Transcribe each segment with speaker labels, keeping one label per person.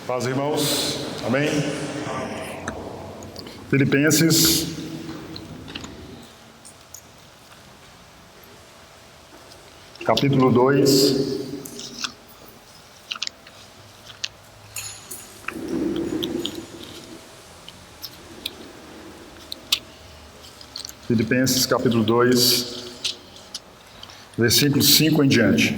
Speaker 1: Paz, irmãos. Amém? Filipenses, capítulo 2. Filipenses, capítulo 2, versículo 5 em diante.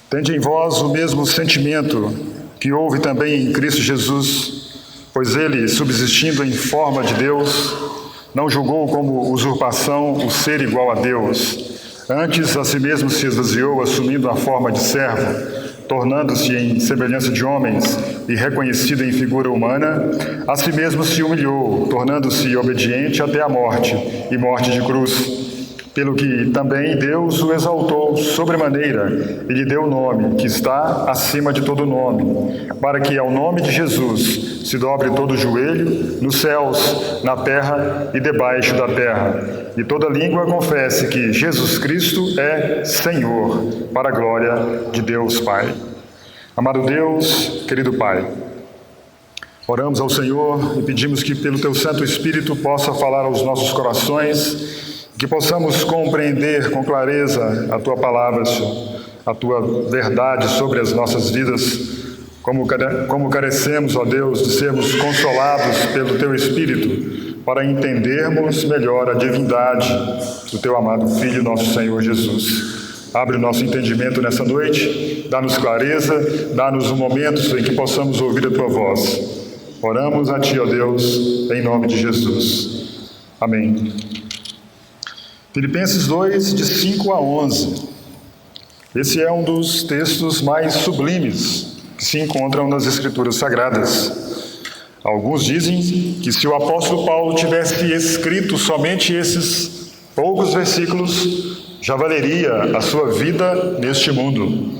Speaker 1: Tende em vós o mesmo sentimento que houve também em Cristo Jesus, pois ele, subsistindo em forma de Deus, não julgou como usurpação o ser igual a Deus. Antes, a si mesmo se esvaziou, assumindo a forma de servo, tornando-se em semelhança de homens e reconhecido em figura humana, a si mesmo se humilhou, tornando-se obediente até a morte, e morte de cruz. Pelo que também Deus o exaltou sobremaneira e lhe deu o nome que está acima de todo nome, para que ao nome de Jesus se dobre todo o joelho, nos céus, na terra e debaixo da terra, e toda língua confesse que Jesus Cristo é Senhor, para a glória de Deus Pai. Amado Deus, querido Pai, oramos ao Senhor e pedimos que pelo Teu Santo Espírito possa falar aos nossos corações, que possamos compreender com clareza a Tua palavra, Senhor, a Tua verdade sobre as nossas vidas, como carecemos, ó Deus, de sermos consolados pelo Teu Espírito, para entendermos melhor a divindade do Teu amado Filho, nosso Senhor Jesus. Abre o nosso entendimento nessa noite, dá-nos clareza, dá-nos um momento em que possamos ouvir a Tua voz. Oramos a Ti, ó Deus, em nome de Jesus. Amém. Filipenses 2, de 5 a 11. Esse é um dos textos mais sublimes que se encontram nas Escrituras Sagradas. Alguns dizem que se o apóstolo Paulo tivesse escrito somente esses poucos versículos, já valeria a sua vida neste mundo.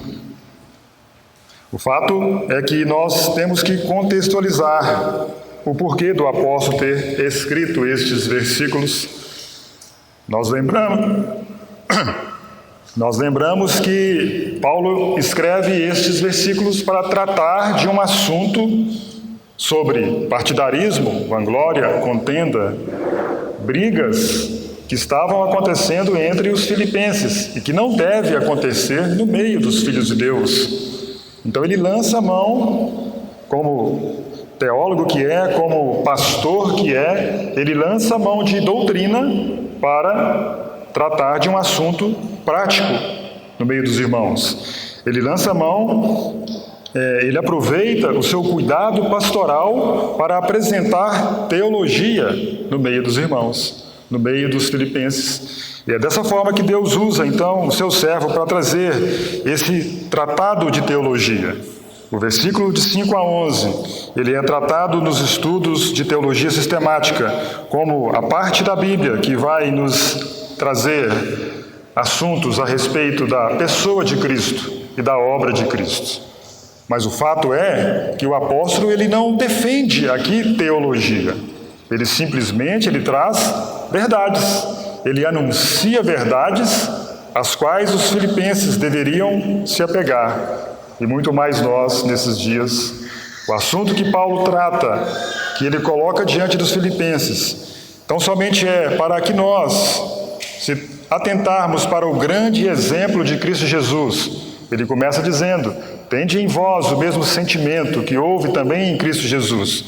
Speaker 1: O fato é que nós temos que contextualizar o porquê do apóstolo ter escrito estes versículos. Nós lembramos que Paulo escreve estes versículos para tratar de um assunto sobre partidarismo, vanglória, contenda, brigas que estavam acontecendo entre os filipenses e que não deve acontecer no meio dos filhos de Deus. Então ele lança a mão, como teólogo que é, como pastor que é, ele lança a mão de doutrina para tratar de um assunto prático no meio dos irmãos. Ele lança a mão, ele aproveita o seu cuidado pastoral para apresentar teologia no meio dos irmãos, no meio dos filipenses. E é dessa forma que Deus usa, então, o seu servo para trazer esse tratado de teologia. O versículo de 5 a 11, ele é tratado nos estudos de teologia sistemática, como a parte da Bíblia que vai nos trazer assuntos a respeito da pessoa de Cristo e da obra de Cristo. Mas o fato é que o apóstolo ele não defende aqui teologia. Ele simplesmente traz verdades. Ele anuncia verdades às quais os filipenses deveriam se apegar. E muito mais nós, nesses dias. O assunto que Paulo trata, que ele coloca diante dos filipenses, então somente é para que nós, se atentarmos para o grande exemplo de Cristo Jesus. Ele começa dizendo, tende em vós o mesmo sentimento que houve também em Cristo Jesus.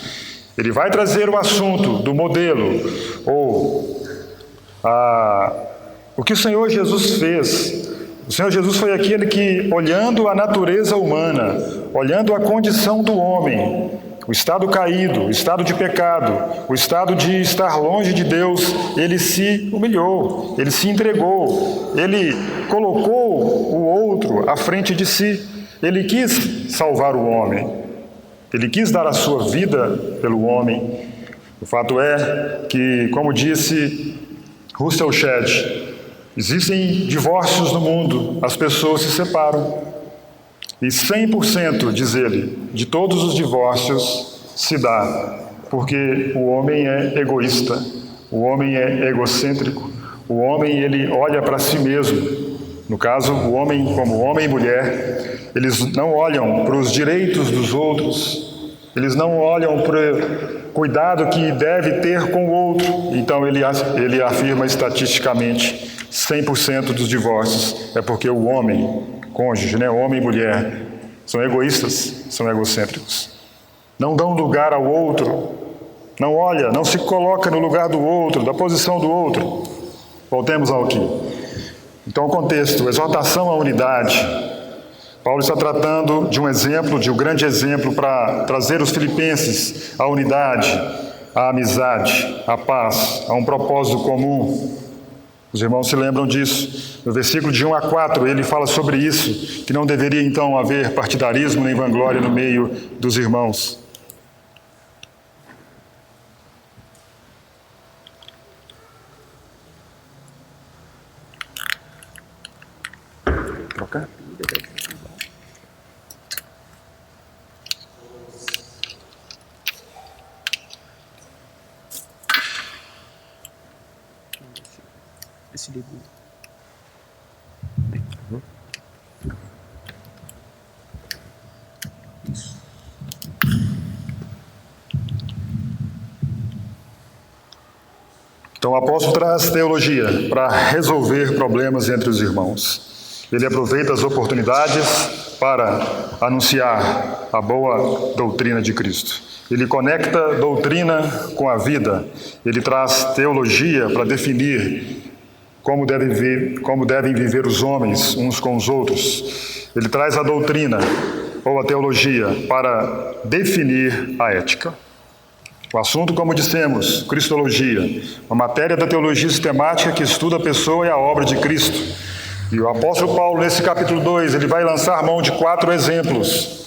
Speaker 1: Ele vai trazer o assunto do modelo, ou o que o Senhor Jesus fez. O Senhor Jesus foi aquele que, olhando a natureza humana, olhando a condição do homem, o estado caído, o estado de pecado, o estado de estar longe de Deus, ele se humilhou, ele se entregou, ele colocou o outro à frente de si. Ele quis salvar o homem, ele quis dar a sua vida pelo homem. O fato é que, como disse Russell Shedd, Existem divórcios no mundo, as pessoas se separam. E 100%, diz ele, de todos os divórcios se dá porque o homem é egoísta, o homem é egocêntrico, o homem ele olha para si mesmo. No caso, o homem como homem e mulher, eles não olham para os direitos dos outros, eles não olham para o cuidado que deve ter com o outro. Então ele afirma estatisticamente 100% dos divórcios é porque o homem, cônjuge, né, homem e mulher, são egoístas, são egocêntricos. Não dão lugar ao outro, não olha, não se coloca no lugar do outro, da posição do outro. Voltemos ao aqui. Então, o contexto, exortação à unidade. Paulo está tratando de um exemplo, de um grande exemplo para trazer os filipenses à unidade, à amizade, à paz, a um propósito comum. Os irmãos se lembram disso. No versículo de 1 a 4, ele fala sobre isso, que não deveria então haver partidarismo nem vanglória no meio dos irmãos. Trocar?
Speaker 2: Esse livro. Isso.
Speaker 1: Então o apóstolo traz teologia para resolver problemas entre os irmãos. Ele aproveita as oportunidades para anunciar a boa doutrina de Cristo. Ele conecta doutrina com a vida. Ele traz teologia para definir como devem viver os homens uns com os outros. Ele traz a doutrina ou a teologia para definir a ética. O assunto, como dissemos, cristologia, uma matéria da teologia sistemática que estuda a pessoa e a obra de Cristo. E o apóstolo Paulo, nesse capítulo 2, ele vai lançar mão de 4 exemplos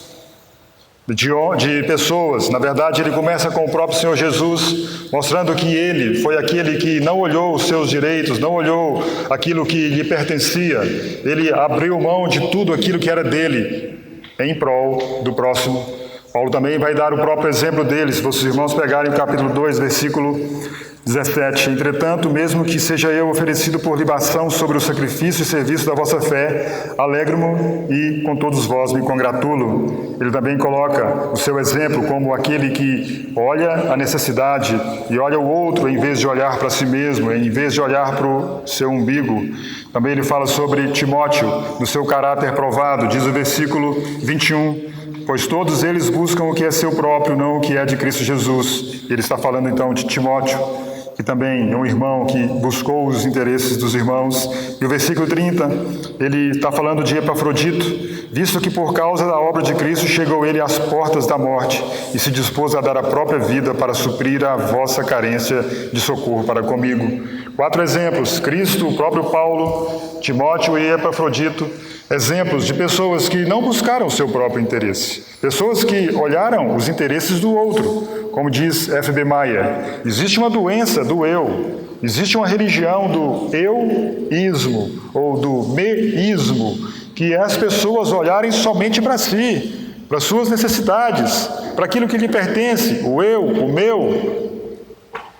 Speaker 1: de pessoas. Na verdade, ele começa com o próprio Senhor Jesus, mostrando que ele foi aquele que não olhou os seus direitos, não olhou aquilo que lhe pertencia. Ele abriu mão de tudo aquilo que era dele, em prol do próximo. Paulo também vai dar o próprio exemplo dele. Se vocês irmãos pegarem o capítulo 2, versículo 17. Entretanto, mesmo que seja eu oferecido por libação sobre o sacrifício e serviço da vossa fé, alegro-me e com todos vós me congratulo. Ele também coloca o seu exemplo como aquele que olha a necessidade e olha o outro em vez de olhar para si mesmo, em vez de olhar para o seu umbigo. Também ele fala sobre Timóteo, no seu caráter provado, diz o versículo 21. Pois todos eles buscam o que é seu próprio, não o que é de Cristo Jesus. Ele está falando então de Timóteo, que também é um irmão que buscou os interesses dos irmãos. E o versículo 30, ele está falando de Epafrodito, visto que por causa da obra de Cristo chegou ele às portas da morte e se dispôs a dar a própria vida para suprir a vossa carência de socorro para comigo. 4 exemplos: Cristo, o próprio Paulo, Timóteo e Epafrodito. Exemplos de pessoas que não buscaram o seu próprio interesse. Pessoas que olharam os interesses do outro. Como diz F.B. Meyer, existe uma doença do eu. Existe uma religião do eu-ismo ou do me-ismo, que é as pessoas olharem somente para si, para suas necessidades, para aquilo que lhe pertence, o eu, o meu.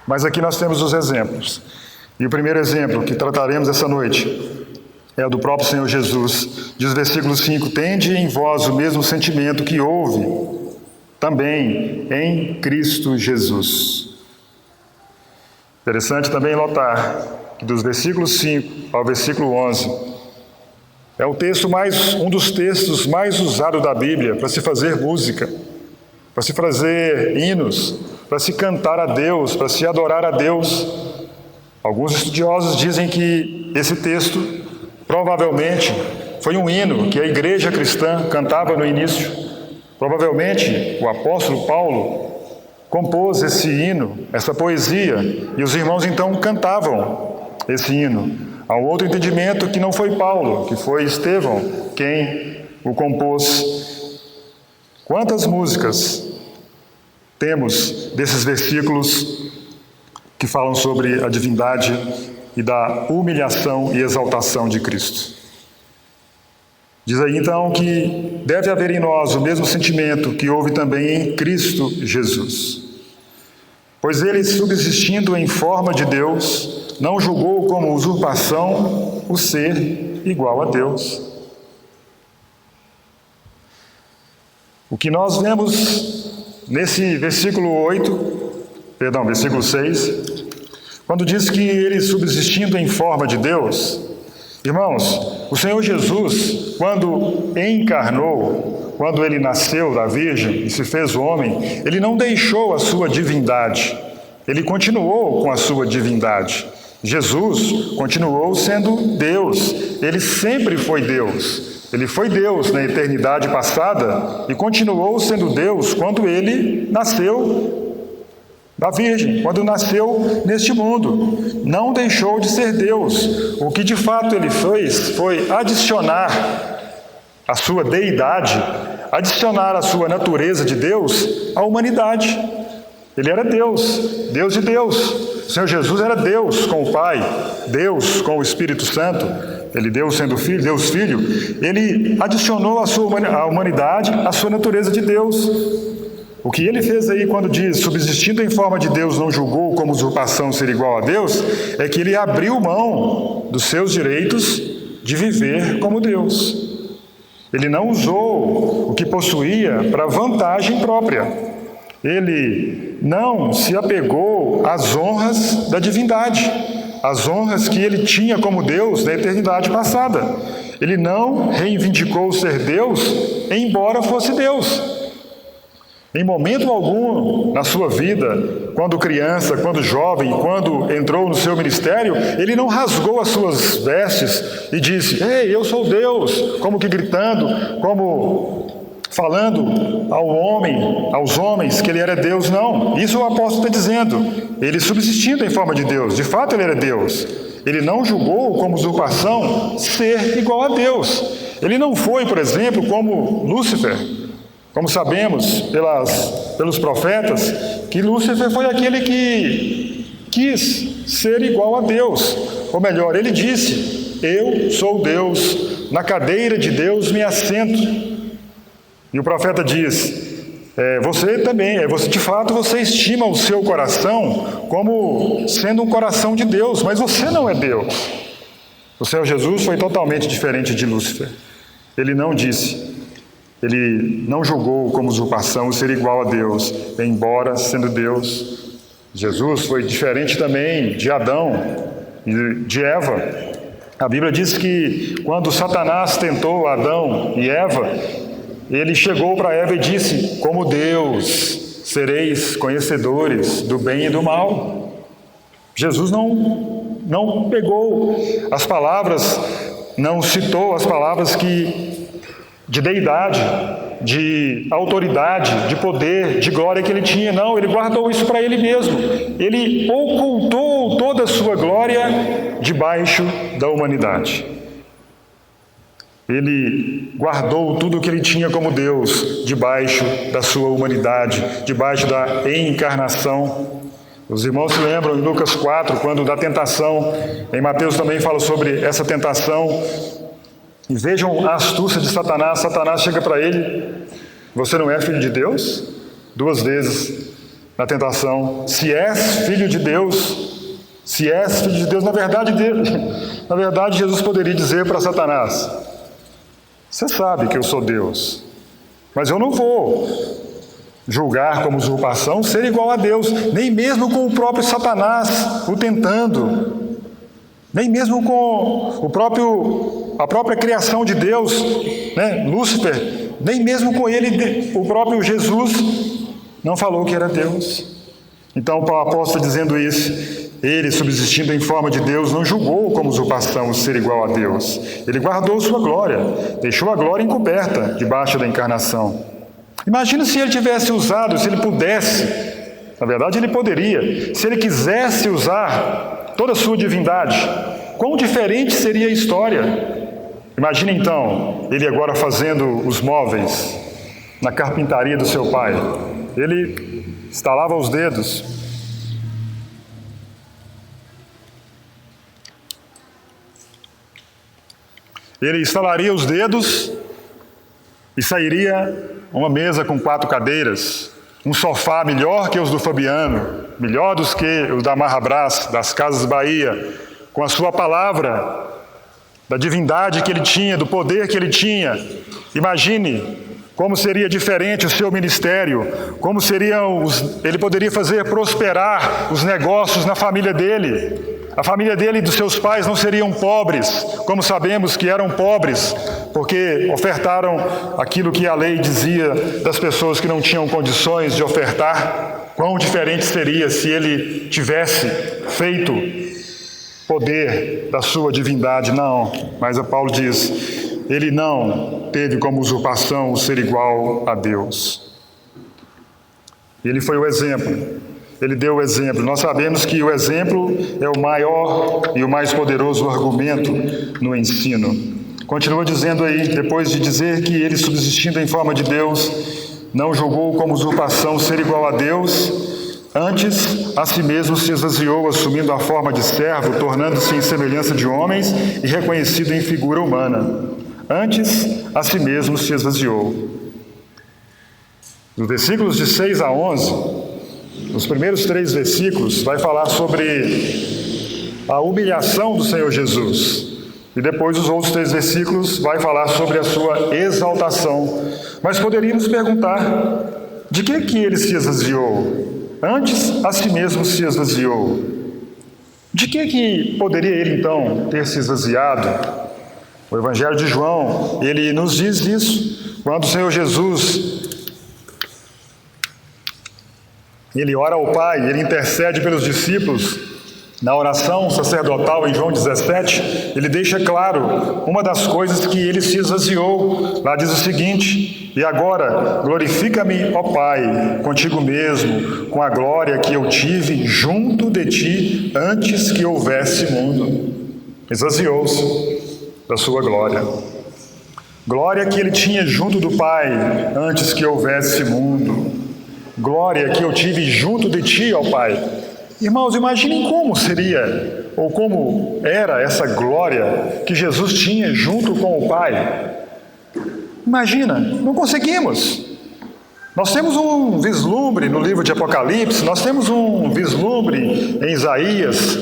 Speaker 1: Mas aqui nós temos os exemplos. E o primeiro exemplo que trataremos essa noite é do próprio Senhor Jesus. Diz o versículo 5, tende em vós o mesmo sentimento que houve também em Cristo Jesus. Interessante também notar que dos versículos 5 ao versículo 11, é um dos textos mais usados da Bíblia para se fazer música, para se fazer hinos, para se cantar a Deus, para se adorar a Deus. Alguns estudiosos dizem que esse texto provavelmente foi um hino que a igreja cristã cantava no início. Provavelmente o apóstolo Paulo compôs esse hino, essa poesia, e os irmãos então cantavam esse hino. Há um outro entendimento que não foi Paulo, que foi Estevão quem o compôs. Quantas músicas temos desses versículos que falam sobre a divindade e da humilhação e exaltação de Cristo. Diz aí então que deve haver em nós o mesmo sentimento que houve também em Cristo Jesus. Pois ele, subsistindo em forma de Deus, não julgou como usurpação o ser igual a Deus. O que nós vemos nesse versículo 6, quando diz que ele subsistindo em forma de Deus, irmãos, o Senhor Jesus, quando encarnou, quando ele nasceu da Virgem e se fez homem, ele não deixou a sua divindade, ele continuou com a sua divindade. Jesus continuou sendo Deus, ele sempre foi Deus. Ele foi Deus na eternidade passada e continuou sendo Deus quando ele nasceu da Virgem, quando nasceu neste mundo. Não deixou de ser Deus. O que de fato ele fez foi adicionar a sua deidade, adicionar a sua natureza de Deus à humanidade. Ele era Deus, Deus de Deus. O Senhor Jesus era Deus com o Pai, Deus com o Espírito Santo. Ele, Deus sendo Filho, Deus Filho, ele adicionou à humanidade a sua natureza de Deus. O que ele fez aí quando diz, subsistindo em forma de Deus, não julgou como usurpação ser igual a Deus, é que ele abriu mão dos seus direitos de viver como Deus. Ele não usou o que possuía para vantagem própria. Ele não se apegou às honras da divindade, as honras que ele tinha como Deus na eternidade passada. Ele não reivindicou ser Deus, embora fosse Deus. Em momento algum na sua vida, quando criança, quando jovem, quando entrou no seu ministério, ele não rasgou as suas vestes e disse, ei, eu sou Deus, como que gritando, como falando aos homens que ele era Deus. Não, isso o apóstolo está dizendo. Ele subsistindo em forma de Deus, de fato ele era Deus. Ele não julgou como usurpação ser igual a Deus. Ele não foi, por exemplo, como Lúcifer. Como sabemos pelos profetas, que Lúcifer foi aquele que quis ser igual a Deus. Ou melhor, ele disse, eu sou Deus, na cadeira de Deus me assento. E o profeta diz, você também, de fato você estima o seu coração como sendo um coração de Deus, mas você não é Deus. O Senhor Jesus foi totalmente diferente de Lúcifer. Ele não disse, ele não julgou como usurpação ser igual a Deus, embora sendo Deus. Jesus foi diferente também de Adão e de Eva. A Bíblia diz que quando Satanás tentou Adão e Eva, ele chegou para Eva e disse, como Deus, sereis conhecedores do bem e do mal. Jesus não pegou as palavras, não citou as palavras de deidade, de autoridade, de poder, de glória que ele tinha. Não, ele guardou isso para ele mesmo. Ele ocultou toda a sua glória debaixo da humanidade. Ele guardou tudo o que ele tinha como Deus debaixo da sua humanidade, debaixo da encarnação. Os irmãos se lembram em Lucas 4, quando da tentação, em Mateus também fala sobre essa tentação. E vejam a astúcia de Satanás. Satanás chega para ele, você não é filho de Deus? 2 vezes na tentação, se és filho de Deus, na verdade Jesus poderia dizer para Satanás, você sabe que eu sou Deus, mas eu não vou julgar como usurpação ser igual a Deus, nem mesmo com o próprio Satanás o tentando, nem mesmo com a própria criação de Deus, né? Lúcifer, nem mesmo com ele, o próprio Jesus não falou que era Deus. Então o apóstolo está dizendo isso. Ele, subsistindo em forma de Deus, não julgou como usurpação ser igual a Deus. Ele guardou sua glória, deixou a glória encoberta debaixo da encarnação. Imagina se ele tivesse usado, se ele pudesse, na verdade ele poderia, se ele quisesse usar toda a sua divindade, quão diferente seria a história. Imagina então, ele agora fazendo os móveis na carpintaria do seu pai. Ele estalava os dedos. ele estalaria os dedos e sairia uma mesa com 4 cadeiras, um sofá melhor que os do Fabiano, melhor dos que os da Marrabras, das Casas Bahia, com a sua palavra, da divindade que ele tinha, do poder que ele tinha. Imagine como seria diferente o seu ministério, como ele poderia fazer prosperar os negócios na família dele. A família dele e dos seus pais não seriam pobres, como sabemos que eram pobres, porque ofertaram aquilo que a lei dizia das pessoas que não tinham condições de ofertar. Quão diferente seria se ele tivesse feito poder da sua divindade? Não, mas Paulo diz, ele não teve como usurpação o ser igual a Deus. Ele foi o exemplo. Ele deu o exemplo. Nós sabemos que o exemplo é o maior e o mais poderoso argumento no ensino. Continua dizendo aí, depois de dizer que ele, subsistindo em forma de Deus, não julgou como usurpação ser igual a Deus, antes a si mesmo se esvaziou, assumindo a forma de servo, tornando-se em semelhança de homens e reconhecido em figura humana. Antes a si mesmo se esvaziou. Nos versículos de 6 a 11, os primeiros 3 versículos vai falar sobre a humilhação do Senhor Jesus. E depois os outros 3 versículos vai falar sobre a sua exaltação. Mas poderíamos perguntar, de que ele se esvaziou? Antes a si mesmo se esvaziou. De que poderia ele então ter se esvaziado? O Evangelho de João, ele nos diz isso. Quando o Senhor Jesus ele ora ao Pai, ele intercede pelos discípulos. Na oração sacerdotal em João 17, ele deixa claro uma das coisas que ele se esvaziou. Lá diz o seguinte: e agora glorifica-me, ó Pai, contigo mesmo, com a glória que eu tive junto de ti antes que houvesse mundo. Esvaziou-se da sua glória. Glória que ele tinha junto do Pai antes que houvesse mundo. Glória que eu tive junto de ti, ó Pai. Irmãos, imaginem como seria, ou como era essa glória que Jesus tinha junto com o Pai. Imagina, não conseguimos. Nós temos um vislumbre no livro de Apocalipse, nós temos um vislumbre em Isaías,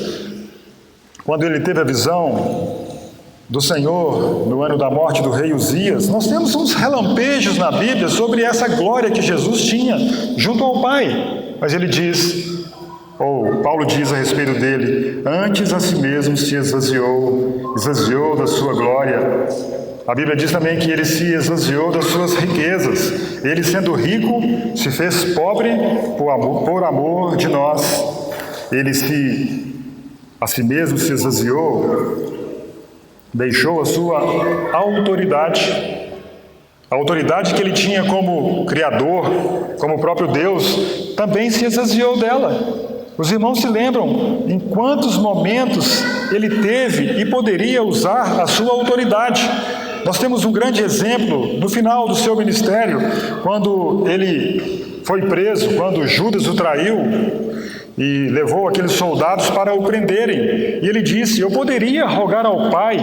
Speaker 1: quando ele teve a visão do Senhor no ano da morte do rei Uzias. Nós temos uns relampejos na Bíblia sobre essa glória que Jesus tinha junto ao Pai. Mas ele diz, ou Paulo diz a respeito dele, antes a si mesmo se esvaziou da sua glória. A Bíblia diz também que ele se esvaziou das suas riquezas. Ele, sendo rico, se fez pobre por amor de nós. Ele a si mesmo se esvaziou, deixou a sua autoridade, a autoridade que ele tinha como Criador, como próprio Deus, também se esvaziou dela. Os irmãos se lembram em quantos momentos ele teve e poderia usar a sua autoridade. Nós temos um grande exemplo no final do seu ministério, quando ele foi preso, quando Judas o traiu e levou aqueles soldados para o prenderem. E ele disse, eu poderia rogar ao Pai,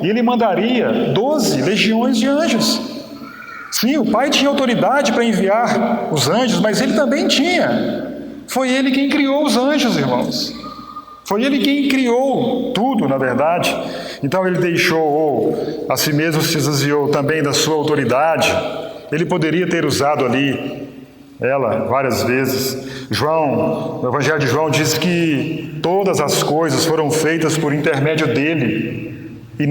Speaker 1: e ele mandaria 12 legiões de anjos. Sim, o Pai tinha autoridade para enviar os anjos, mas ele também tinha. Foi ele quem criou os anjos, irmãos. Foi ele quem criou tudo, na verdade. Então ele deixou, a si mesmo se esvaziou também da sua autoridade. Ele poderia ter usado ali ela várias vezes. João, no Evangelho de João, diz que todas as coisas foram feitas por intermédio dele, e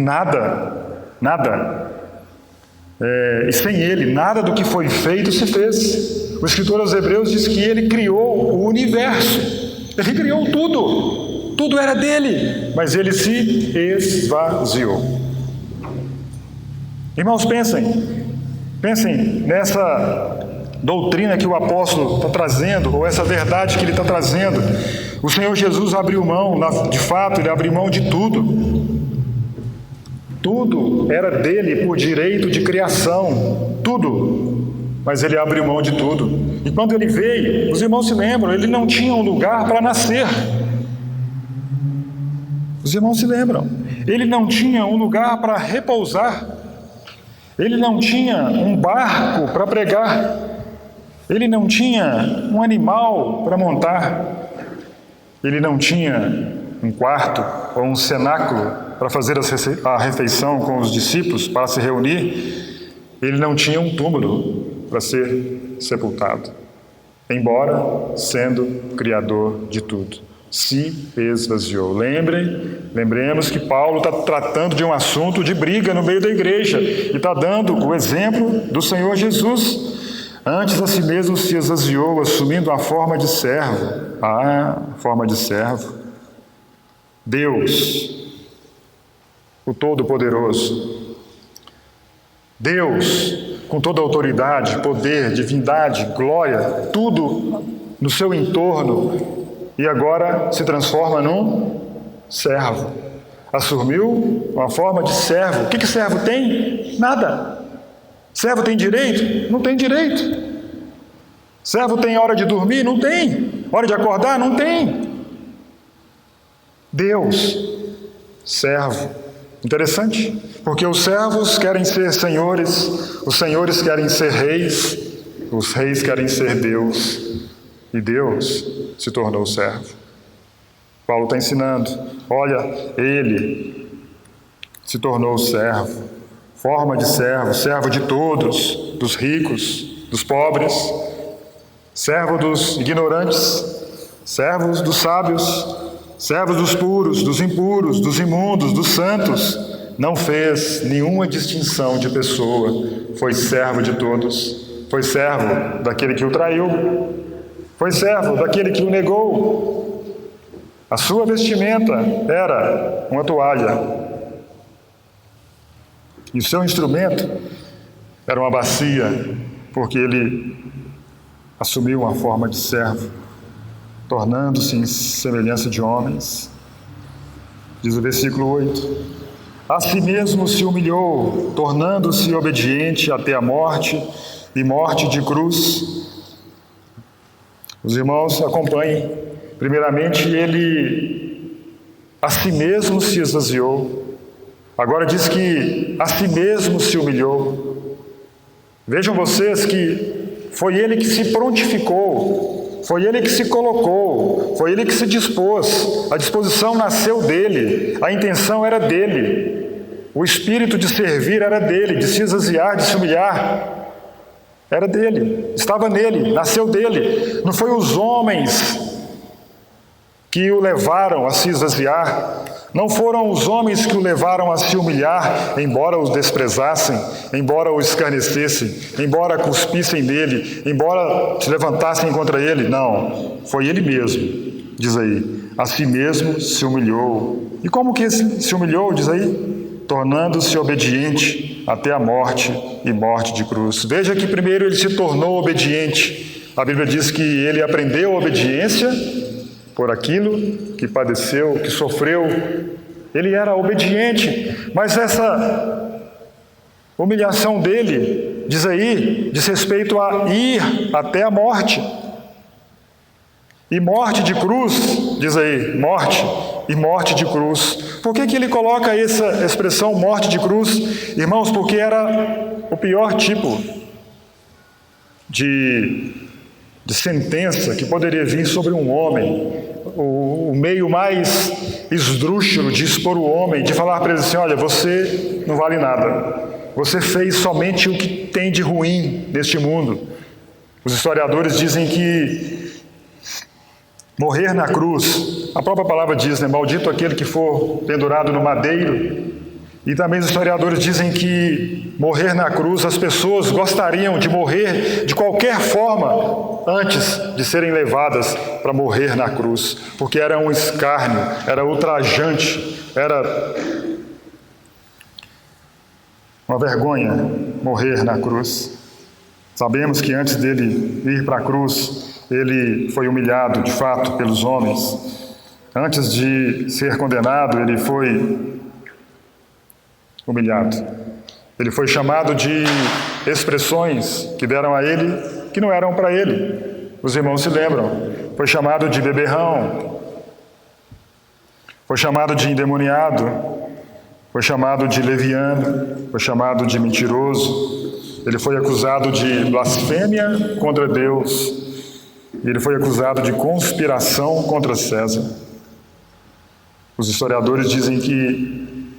Speaker 1: e sem ele, nada do que foi feito se fez. O escritor aos Hebreus diz que ele criou o universo, ele criou tudo era dele, mas ele se esvaziou. Irmãos, pensem nessa doutrina que o apóstolo está trazendo, ou essa verdade que ele está trazendo. O Senhor Jesus abriu mão, de fato, ele abriu mão de tudo. Tudo era dele por direito de criação, tudo. Mas ele abriu mão de tudo. E quando ele veio, os irmãos se lembram, ele não tinha um lugar para nascer. Os irmãos se lembram. Ele não tinha um lugar para repousar. Ele não tinha um barco para pregar. Ele não tinha um animal para montar. Ele não tinha um quarto ou um cenáculo para fazer a refeição com os discípulos, para se reunir. Ele não tinha um túmulo para ser sepultado, embora sendo Criador de tudo. Se esvaziou. Lembremos que Paulo está tratando de um assunto de briga no meio da igreja e está dando o exemplo do Senhor Jesus. Antes a si mesmo se esvaziou, assumindo a forma de servo. Forma de servo. Deus, o Todo-Poderoso. Deus, com toda autoridade, poder, divindade, glória, tudo no seu entorno, e agora se transforma num servo. Assumiu uma forma de servo. O que servo tem? Nada. Servo tem direito? Não tem direito. Servo tem hora de dormir? Não tem. Hora de acordar? Não tem. Deus, servo. Interessante, porque os servos querem ser senhores, os senhores querem ser reis, os reis querem ser Deus, e Deus se tornou servo. Paulo está ensinando, olha, ele se tornou servo, forma de servo, servo de todos, dos ricos, dos pobres, servo dos ignorantes, servos dos sábios, servos dos puros, dos impuros, dos imundos, dos santos. Não fez nenhuma distinção de pessoa, foi servo de todos, foi servo daquele que o traiu, foi servo daquele que o negou. A sua vestimenta era uma toalha, e o seu instrumento era uma bacia, porque ele assumiu uma forma de servo, tornando-se em semelhança de homens. Diz o versículo 8: a si mesmo se humilhou, tornando-se obediente até a morte, e morte de cruz. Os irmãos acompanhem. Primeiramente, ele a si mesmo se esvaziou. Agora diz que a si mesmo se humilhou. Vejam vocês que foi ele que se prontificou, foi ele que se colocou, foi ele que se dispôs. A disposição nasceu dele, a intenção era dele, o espírito de servir era dele, de se esvaziar, de se humilhar. Era dele, estava nele, nasceu dele. Não foi os homens que o levaram a se esvaziar, não foram os homens que o levaram a se humilhar, embora o desprezassem, embora o escarnecessem, embora cuspissem nele, embora se levantassem contra ele. Não, foi ele mesmo, diz aí, a si mesmo se humilhou. E como que se humilhou, diz aí? Tornando-se obediente até a morte e morte de cruz. Veja que primeiro ele se tornou obediente. A Bíblia diz que ele aprendeu a obediência por aquilo que padeceu, que sofreu. Ele era obediente, mas essa humilhação dele, diz aí, diz respeito a ir até a morte. E morte de cruz, diz aí, morte e morte de cruz. Por que ele coloca essa expressão morte de cruz? Irmãos, porque era o pior tipo de sentença que poderia vir sobre um homem, o meio mais esdrúxulo de expor o homem, de falar para ele assim: olha, você não vale nada, você fez somente o que tem de ruim neste mundo. Os historiadores dizem que morrer na cruz, a própria palavra diz, né? Maldito aquele que for pendurado no madeiro. E também os historiadores dizem que morrer na cruz, as pessoas gostariam de morrer de qualquer forma antes de serem levadas para morrer na cruz, porque era um escárnio, era ultrajante, era uma vergonha morrer na cruz. Sabemos que antes dele ir para a cruz, ele foi humilhado de fato pelos homens. Antes de ser condenado, ele foi humilhado. Ele foi chamado de expressões que deram a ele que não eram para ele. Os irmãos se lembram. Foi chamado de beberrão. Foi chamado de endemoniado. foi chamado de leviano, foi chamado de mentiroso, ele foi acusado de blasfêmia contra Deus, e ele foi acusado de conspiração contra César. Os historiadores dizem que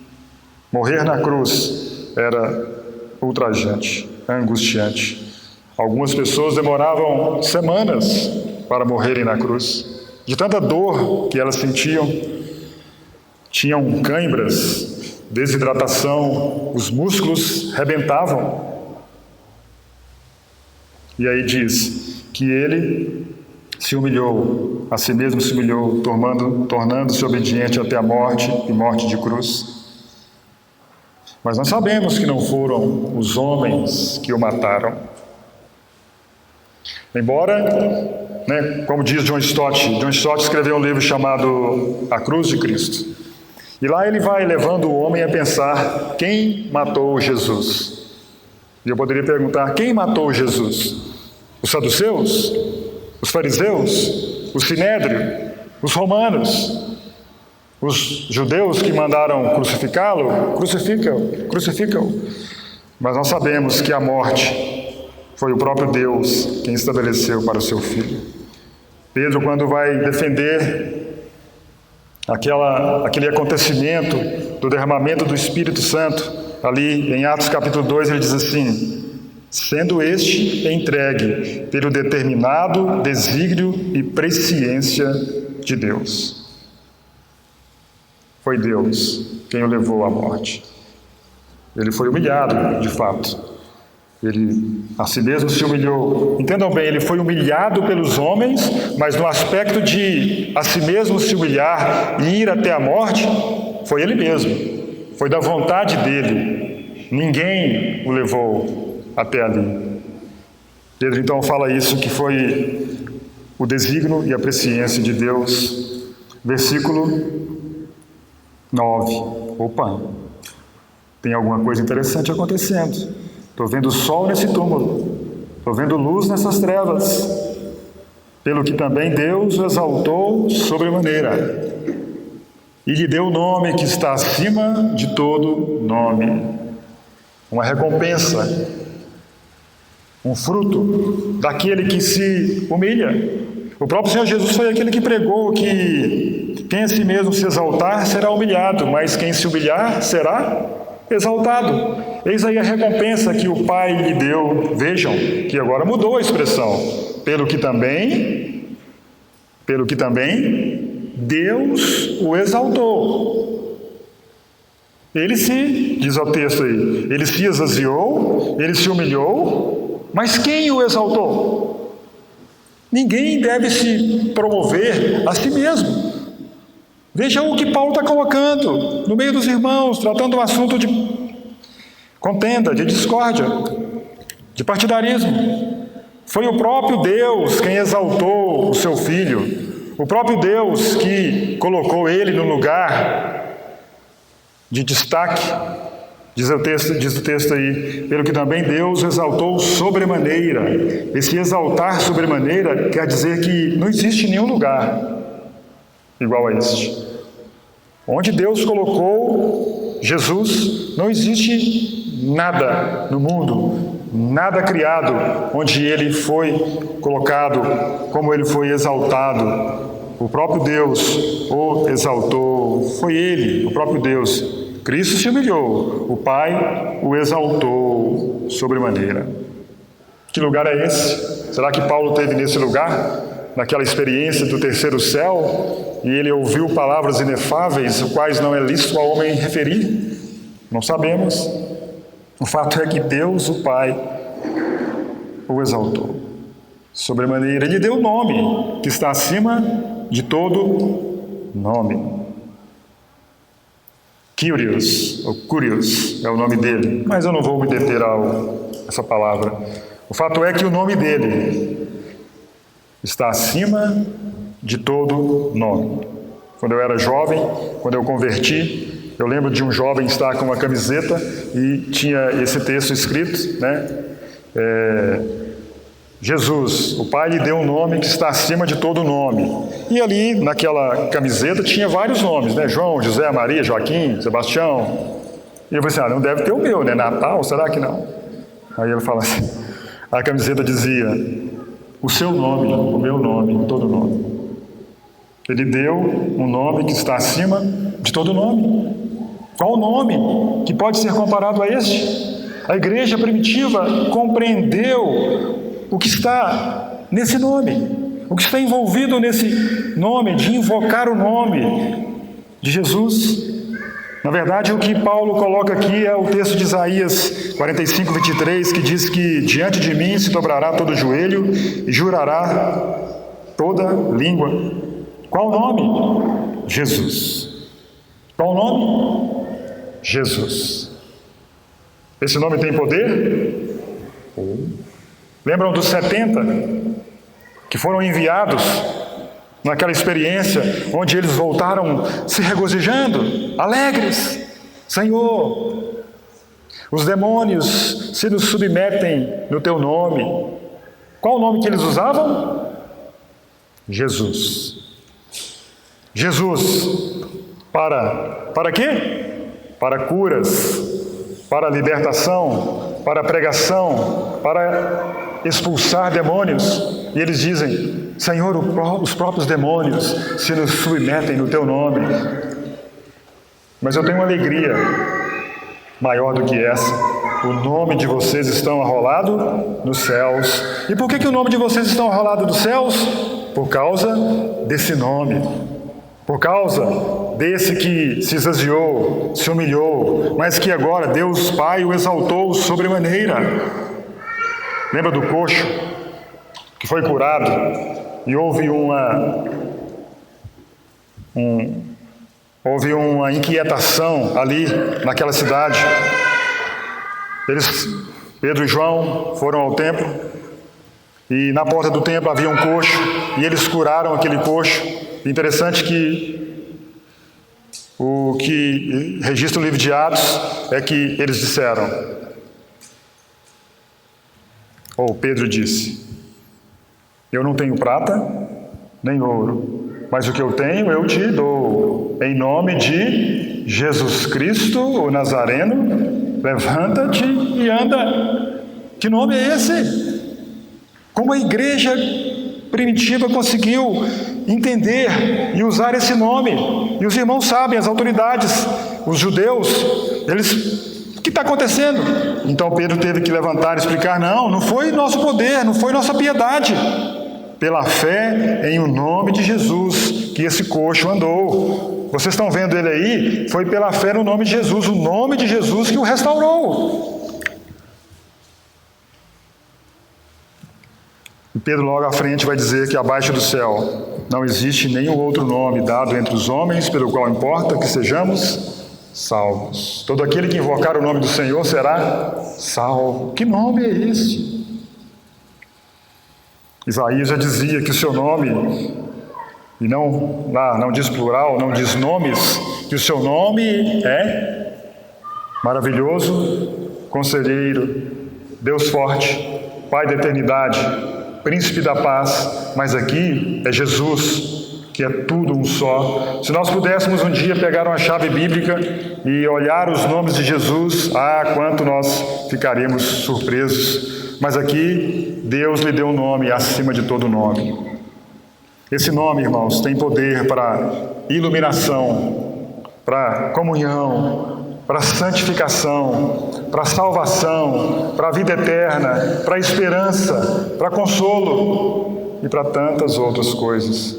Speaker 1: morrer na cruz era ultrajante, angustiante. Algumas pessoas demoravam semanas para morrerem na cruz, de tanta dor que elas sentiam. Tinham cãibras, desidratação, os músculos rebentavam. E aí diz que ele se humilhou, a si mesmo se humilhou, tornando-se obediente até a morte e morte de cruz. Mas nós sabemos que não foram os homens que o mataram. Embora, como diz John Stott escreveu um livro chamado A Cruz de Cristo. E lá ele vai levando o homem a pensar quem matou Jesus. E eu poderia perguntar, quem matou Jesus? Os saduceus? Os fariseus? O sinédrio? Os romanos? Os judeus que mandaram crucificá-lo? Crucificam. Mas nós sabemos que a morte foi o próprio Deus quem estabeleceu para o seu Filho. Pedro, quando vai defender aquele acontecimento do derramamento do Espírito Santo, ali em Atos capítulo 2, ele diz assim: sendo este entregue pelo determinado desígnio e presciência de Deus. Foi Deus quem o levou à morte. Ele foi humilhado, de fato. Ele a si mesmo se humilhou. Entendam bem, ele foi humilhado pelos homens, mas no aspecto de a si mesmo se humilhar e ir até a morte, foi ele mesmo. Foi da vontade dele. Ninguém o levou até ali. Pedro então fala isso, que foi o desígnio e a presciência de Deus. Versículo 9. Opa, tem alguma coisa interessante acontecendo. Estou vendo sol nesse túmulo, estou vendo luz nessas trevas, pelo que também Deus o exaltou sobremaneira, e lhe deu o nome que está acima de todo nome. Uma recompensa, um fruto daquele que se humilha. O próprio Senhor Jesus foi aquele que pregou que quem a si mesmo se exaltar será humilhado, mas quem se humilhar será exaltado. Eis aí a recompensa que o Pai lhe deu. Vejam que agora mudou a expressão. Pelo que também Deus o exaltou. Ele se, diz o texto aí, ele se esvaziou, ele se humilhou, mas quem o exaltou? Ninguém deve se promover a si mesmo. Veja o que Paulo está colocando no meio dos irmãos, tratando um assunto de contenda, de discórdia, de partidarismo. Foi o próprio Deus quem exaltou o seu Filho, o próprio Deus que colocou ele no lugar de destaque. Diz o texto aí, pelo que também Deus exaltou sobremaneira. Esse exaltar sobremaneira quer dizer que não existe nenhum lugar igual a este. Onde Deus colocou Jesus, não existe nada no mundo, nada criado, onde ele foi colocado, como ele foi exaltado. O próprio Deus o exaltou, foi ele, o próprio Deus. Cristo se humilhou, o Pai o exaltou sobremaneira. Que lugar é esse? Será que Paulo esteve nesse lugar? Naquela experiência do terceiro céu, e ele ouviu palavras inefáveis, os quais não é lícito ao homem referir? Não sabemos. O fato é que Deus, o Pai, o exaltou sobremaneira. Ele deu o nome que está acima de todo nome. Kyrios, ou Curios, é o nome dele, mas eu não vou me deter a essa palavra. O fato é que o nome dele está acima de todo nome. Quando eu era jovem, quando eu converti, eu lembro de um jovem estar com uma camiseta e tinha esse texto escrito, Jesus, o Pai lhe deu um nome que está acima de todo nome. E ali, naquela camiseta, tinha vários nomes, João, José, Maria, Joaquim, Sebastião. E eu falei assim, não deve ter o meu, né? Natal, será que não? Aí ele fala assim, a camiseta dizia, o seu nome, o meu nome, todo nome. Ele deu um nome que está acima de todo nome. Qual o nome que pode ser comparado a este? A igreja primitiva compreendeu o que está nesse nome, o que está envolvido nesse nome, de invocar o nome de Jesus. Na verdade, o que Paulo coloca aqui é o texto de Isaías 45, 23, que diz que diante de mim se dobrará todo joelho e jurará toda língua. Qual o nome? Jesus. Qual o nome? Jesus. Esse nome tem poder? Lembram dos 70 que foram enviados naquela experiência onde eles voltaram se regozijando, alegres? Senhor, os demônios se nos submetem no teu nome. Qual o nome que eles usavam? Jesus. Jesus, para quê? Para curas, para libertação, para pregação, para expulsar demônios. E eles dizem, Senhor, os próprios demônios se nos submetem no teu nome. Mas eu tenho uma alegria maior do que essa. O nome de vocês estão arrolado nos céus. E por que o nome de vocês estão arrolado nos céus? Por causa desse nome. Por causa desse que se esvaziou, se humilhou, mas que agora Deus Pai o exaltou sobremaneira. Lembra do coxo que foi curado e houve uma inquietação ali naquela cidade. Pedro e João foram ao templo e na porta do templo havia um coxo e eles curaram aquele coxo. Interessante que o que registra o livro de Atos é que eles disseram, ou Pedro disse, eu não tenho prata nem ouro, mas o que eu tenho eu te dou. Em nome de Jesus Cristo, o Nazareno, levanta-te e anda. Que nome é esse? Como a igreja primitiva conseguiu entender e usar esse nome. E os irmãos sabem, as autoridades, os judeus, o que está acontecendo? Então Pedro teve que levantar e explicar, não foi nosso poder, não foi nossa piedade. Pela fé em o nome de Jesus que esse coxo andou. Vocês estão vendo ele aí? Foi pela fé no nome de Jesus, o nome de Jesus que o restaurou. E Pedro logo à frente vai dizer que abaixo do céu não existe nenhum outro nome dado entre os homens pelo qual importa que sejamos salvos. Todo aquele que invocar o nome do Senhor será salvo. Que nome é este? Isaías já dizia que o seu nome, e não diz plural, não diz nomes, que o seu nome é maravilhoso, conselheiro, Deus forte, Pai da eternidade, Príncipe da paz, mas aqui é Jesus, que é tudo um só. Se nós pudéssemos um dia pegar uma chave bíblica e olhar os nomes de Jesus, quanto nós ficaríamos surpresos. Mas aqui, Deus lhe deu um nome acima de todo nome. Esse nome, irmãos, tem poder para iluminação, para comunhão, para santificação, para salvação, para vida eterna, para esperança, para consolo e para tantas outras coisas.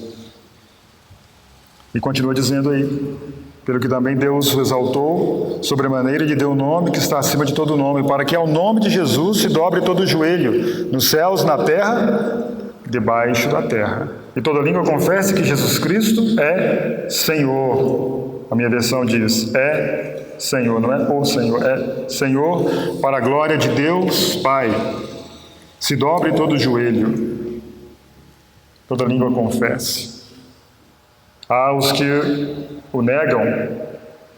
Speaker 1: E continua dizendo aí, pelo que também Deus o exaltou sobremaneira e lhe deu um nome que está acima de todo nome, para que ao nome de Jesus se dobre todo o joelho, nos céus, na terra, debaixo da terra. E toda língua confesse que Jesus Cristo é Senhor. A minha versão diz, é Senhor, não é o Senhor, é Senhor, para a glória de Deus Pai. Se dobre todo o joelho, toda língua confesse. Os que o negam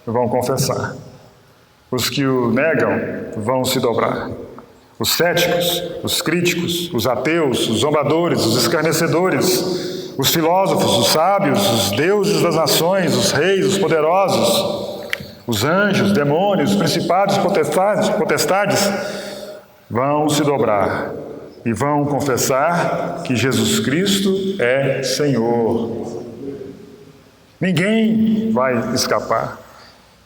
Speaker 1: vão confessar. Os que o negam vão se dobrar. Os céticos, os críticos, os ateus, os zombadores, os escarnecedores, os filósofos, os sábios, os deuses das nações, os reis, os poderosos, Os anjos, demônios, principados, potestades vão se dobrar e vão confessar que Jesus Cristo é Senhor. Ninguém vai escapar.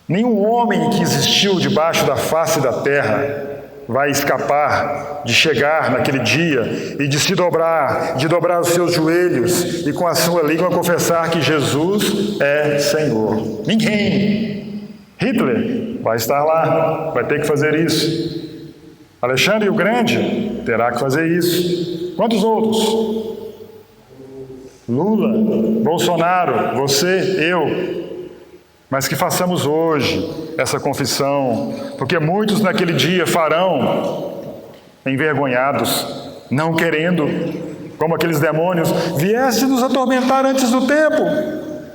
Speaker 1: Nenhum homem que existiu debaixo da face da terra vai escapar de chegar naquele dia e de se dobrar, de dobrar os seus joelhos e com a sua língua confessar que Jesus é Senhor. Ninguém. Hitler vai estar lá, vai ter que fazer isso. Alexandre o Grande terá que fazer isso. Quantos outros? Lula, Bolsonaro, você, eu. Mas que façamos hoje essa confissão, porque muitos naquele dia farão envergonhados, não querendo, como aqueles demônios, viesse nos atormentar antes do tempo.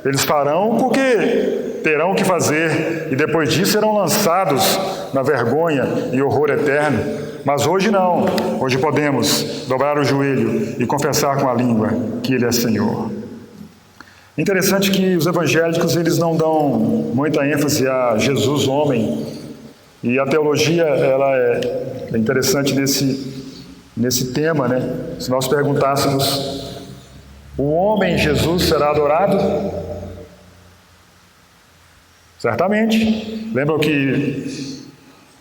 Speaker 1: Eles farão porque terão que fazer, e depois disso serão lançados na vergonha e horror eterno. Mas hoje não, hoje podemos dobrar o joelho e confessar com a língua que Ele é Senhor. Interessante que os evangélicos eles não dão muita ênfase a Jesus homem, e a teologia ela é interessante nesse tema, né? Se nós perguntássemos, o homem Jesus será adorado? Certamente. Lembram que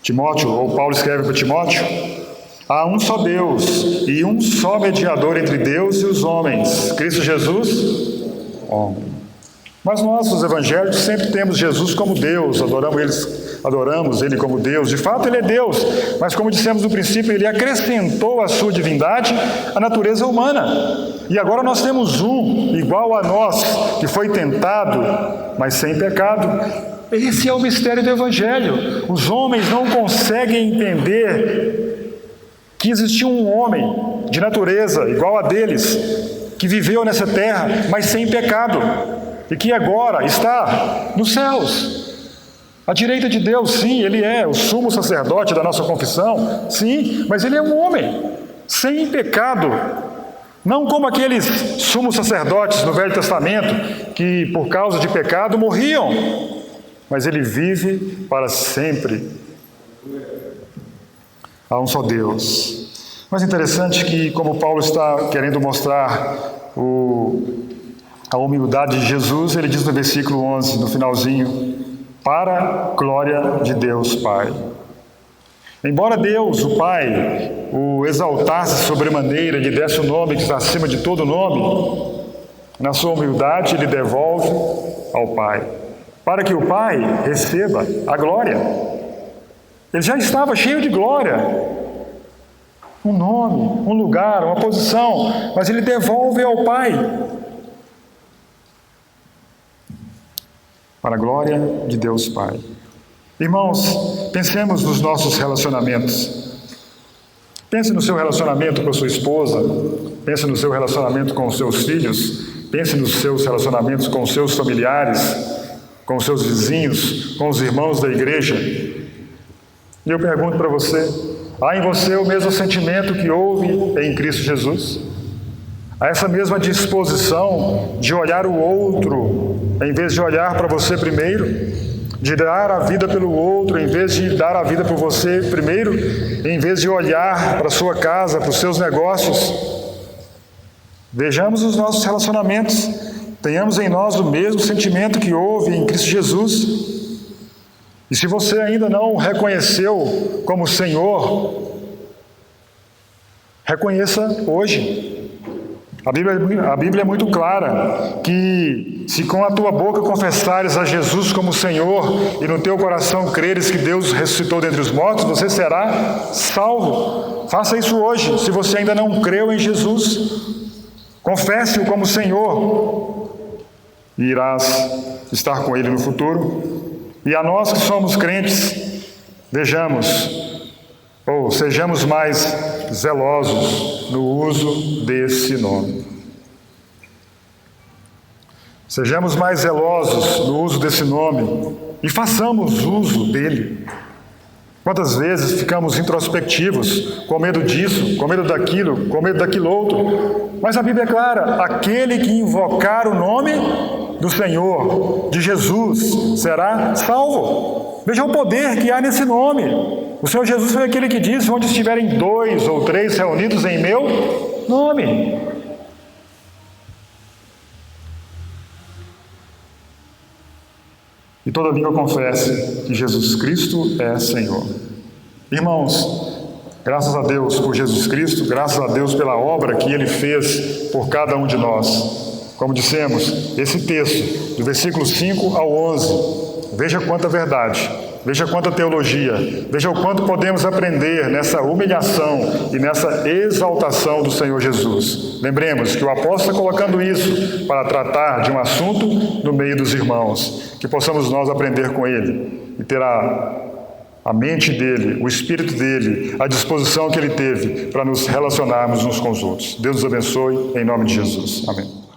Speaker 1: Timóteo, ou Paulo escreve para Timóteo? Há um só Deus e um só mediador entre Deus e os homens, Cristo Jesus, homem. Mas nós, os evangélicos, sempre temos Jesus como Deus, adoramos Ele como Deus. De fato, Ele é Deus, mas como dissemos no princípio, Ele acrescentou à sua divindade a natureza humana. E agora nós temos um, igual a nós, que foi tentado, mas sem pecado. Esse é o mistério do Evangelho. Os homens não conseguem entender que existia um homem de natureza igual a deles, que viveu nessa terra, mas sem pecado, e que agora está nos céus, à direita de Deus. Sim, Ele é o sumo sacerdote da nossa confissão, sim, mas Ele é um homem, sem pecado, não como aqueles sumos sacerdotes no Velho Testamento, que por causa de pecado morriam, mas Ele vive para sempre. Há um só Deus. Mas é interessante que, como Paulo está querendo mostrar a humildade de Jesus, ele diz no versículo 11, no finalzinho, para a glória de Deus Pai. Embora Deus, o Pai, o exaltasse sobremaneira, lhe desse o nome que está acima de todo nome, na sua humildade ele devolve ao Pai, para que o Pai receba a glória. Ele já estava cheio de glória, um nome, um lugar, uma posição, mas ele devolve ao Pai, para a glória de Deus Pai. Irmãos, pensemos nos nossos relacionamentos. Pense no seu relacionamento com a sua esposa, pense no seu relacionamento com os seus filhos, pense nos seus relacionamentos com os seus familiares, com os seus vizinhos, com os irmãos da igreja. E eu pergunto para você, há em você o mesmo sentimento que houve em Cristo Jesus? Há essa mesma disposição de olhar o outro, em vez de olhar para você primeiro? De dar a vida pelo outro, em vez de dar a vida por você primeiro? Em vez de olhar para a sua casa, para os seus negócios? Vejamos os nossos relacionamentos. Tenhamos em nós o mesmo sentimento que houve em Cristo Jesus. E se você ainda não o reconheceu como Senhor, reconheça hoje. A Bíblia é muito clara que se com a tua boca confessares a Jesus como Senhor e no teu coração creres que Deus ressuscitou dentre os mortos, você será salvo. Faça isso hoje, se você ainda não creu em Jesus. Confesse-o como Senhor e irás estar com Ele no futuro. E a nós que somos crentes, sejamos mais zelosos no uso desse nome. Sejamos mais zelosos no uso desse nome e façamos uso dele. Quantas vezes ficamos introspectivos, com medo disso, com medo daquilo, com medo daquilo outro? Mas a Bíblia é clara, aquele que invocar o nome do Senhor, de Jesus, será salvo. Veja o poder que há nesse nome. O Senhor Jesus foi aquele que disse: onde estiverem 2 ou 3 reunidos em meu nome. E toda língua confesse que Jesus Cristo é Senhor. Irmãos, graças a Deus por Jesus Cristo, graças a Deus pela obra que Ele fez por cada um de nós. Como dissemos, esse texto, do versículo 5 ao 11, veja quanta verdade, veja quanta teologia, veja o quanto podemos aprender nessa humilhação e nessa exaltação do Senhor Jesus. Lembremos que o apóstolo está colocando isso para tratar de um assunto no meio dos irmãos, que possamos nós aprender com ele e ter a mente dele, o espírito dele, a disposição que ele teve para nos relacionarmos uns com os outros. Deus nos abençoe, em nome de Jesus. Amém.